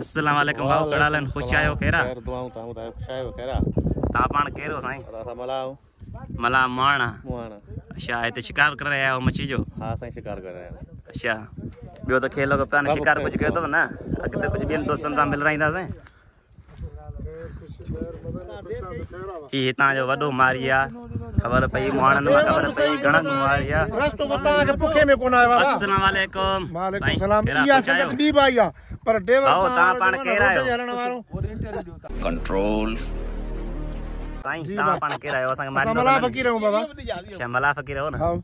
अस्सलाम वालेकुम भाऊ कड़ालन खुश आयो केरा दुआऊं ता खुश आयो केरा ता पाण केरो साईं असा मलाओ मला माणा मुआना अच्छा इते शिकार कर रहे हो मच्छी जो हां साईं शिकार कर रहे हैं अच्छा बियो तो खेलो को प्लान शिकार कुछ कयो तो ना अगते कुछ बेन दोस्तन सा मिल रहींदा से ई हितां जो वडो मारिया खबर पई माणन में खबर पई गणक मारिया रस्तो बता के भूखे में कोन आया बाबा अस्सलाम वालेकुम वालेकुम सलाम इया संगत बी भाईया पर देवर भाऊ ता पाण केरा आयो कंट्रोल साईं ता पाण केरा आयो संग मार मला फकीर हूं बाबा अच्छा मला फकीर हो ना हां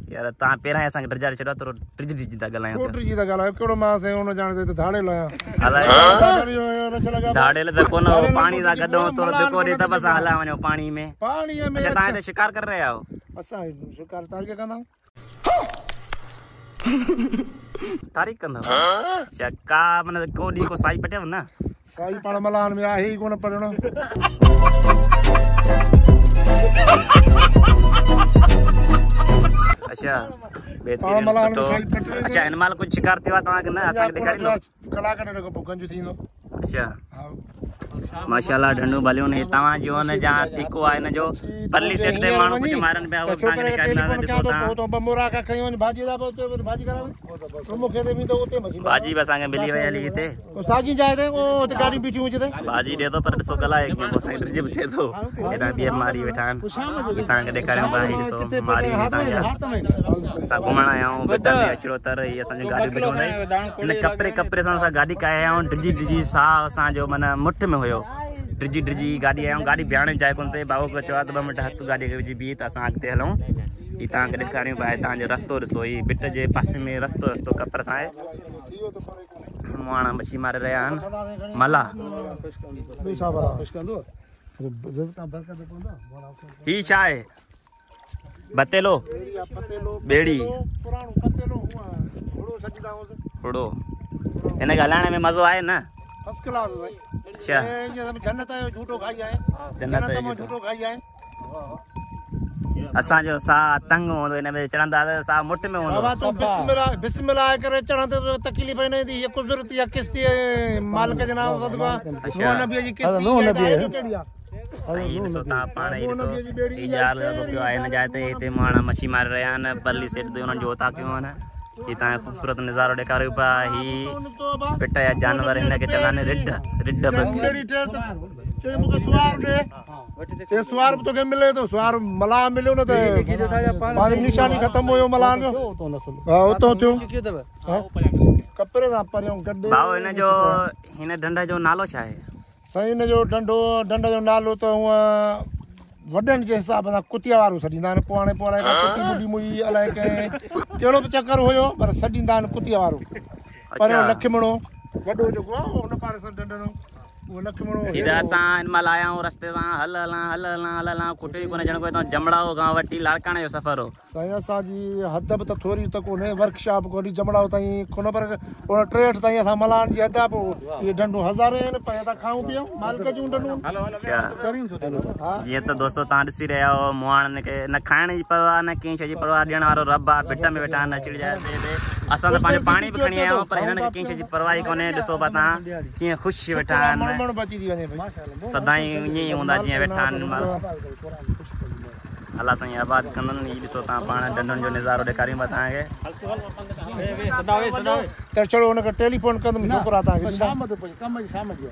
यार ता पेरा संग डरजार चढ़ो तो ट्रिजी दा गलायो कोटरी जी दा गला केड़ो मां से उन जाने ते धाड़े लाया धाड़े ले त कोनो पानी दा गड्ढो तो देखो रे त बस हला वनो पानी में पानी में अच्छा ता ते शिकार कर रहे हो असा शिकार तार के कंदा तारीख कंदा अच्छा का मन कोडी को साई पटे ना साई पण मलान में आ ही कोन पड़नो अच्छा बेहतरीन अच्छा इनमाल कुछ शिकार थिवा ता के ना असा दिखाई लो कला कने को गंज थींदो अच्छा माशाल्लाह ढंडू भलियो ने तवा जो ने जा टिको आए न जो परली सेट ते मानो कुछ मारन पे आवो कांगरे काटना देखो ता तो बमोरा का खयो भाजी दा तो भाजी करावे तो मुखे रे भी तो ओते मछली भाजी बस आगे मिली वली ते तो सागी जाए थे वो ते गाड़ी पीठी हुई थे भाजी दे दो पर सो कला एक को साइड रिजब थे तो एदा बियर मारी बैठान ता के देखायो भाई सो मारी ने ता सा घुमण आया हूं बेटा ने अचरो तर ये असन गाड़ी बिठो नहीं इन कपरे कपरे सा गाड़ी का आया हूं डिजी डिजी सा सा जो मन मुठ में होयो ड्रिजी ड्रिजी गाड़ी आया हूं गाड़ी बियाने जाए कोन ते बाबू को चवा 2 मिनट हथ गाड़ी के विजी बी त असा आगते हलूं ई ता के दिखारियो भाई ता जो रस्तो रसो ई बिट जे पासे में रस्तो रस्तो कपर सा है मुआना मच्छी मार रहे हैं मला ही चाय बतेलो बेड़ी उड़ो इने गलाने में मजो आए ना फर्स्ट क्लास है अच्छा ये जन्नत है झूठो खाई आए जन्नत है झूठो खाई आए असा जो सा तंग होंदो इन में चढ़ंदा सा मुठ में होंदो बाबा तो बिस्मिल्लाह बिस्मिल्लाह करे चढ़ंदे तो तकलीफ नहीं दी ये कुदरत या किस्ती मालिक के नाम सदका नो नबी जी किस्ती नो नबी है सो ता पाण ई सो ई यार पियो आए न जाते इते माणा मच्छी मार रहे हैं परली सेट दे उन जो ता क्यों ना इता खूबसूरत नजारो दिखारियो पा ही बेटा या जानवर इन के चलाने रिड रिड बकरी चे मुके सवार दे ते सवार तो के मिले तो सवार मला मिलो न ते बाद निशानी खत्म होयो मलान जो हां तो थियो कपरे दा पर गड्डे भाव इन जो इन डंडा जो नालो छा है सही न जो डंडा जो नालो तो वडन के हिसाब सां कुतिया वारो सडींदा न पोणे पोणे का कुती बुडी मुई अलाए के केड़ो चक्कर होयो पर सडींदा न कुतिया वारो पर लखमणो वडो जो उन पारे सा डंडनो वो लखमणो इदा सा इन माल आया हूं रस्ते सा हलला कुटे कोने जण को तो जमड़ाओ गांव वटी लाड़काने जो सफर हो सया सा जी हदब त थोरी त कोने वर्कशॉप कोडी जमड़ाओ ताई कोन पर और ट्रेड ताई असा मलान जी हदब ये डंडो हजारे न पे त खाऊ पियो माल के जू डंडो अच्छा ये तो दोस्तों ता दिसी रहे हो मुआन के न खाने जी परवाह न की जी परवाह देण वालो रब आ बिट में बैठा न चिड़ जाए दे असा तो पानी पानी भी खणी आयो पर इनन के की जी परवाह कोने दिसो बता की खुश बैठा मन बची दी वने भाई सदाई नी हुंदा जी बैठा अल्लाह ताई आबाद कंदन ई दिसो ता पाण डंडन जो नजारो दिखारियो बताएंगे ते चलो उन टेलीफोन कंदम छोकरा ता शाम तो कम शाम जो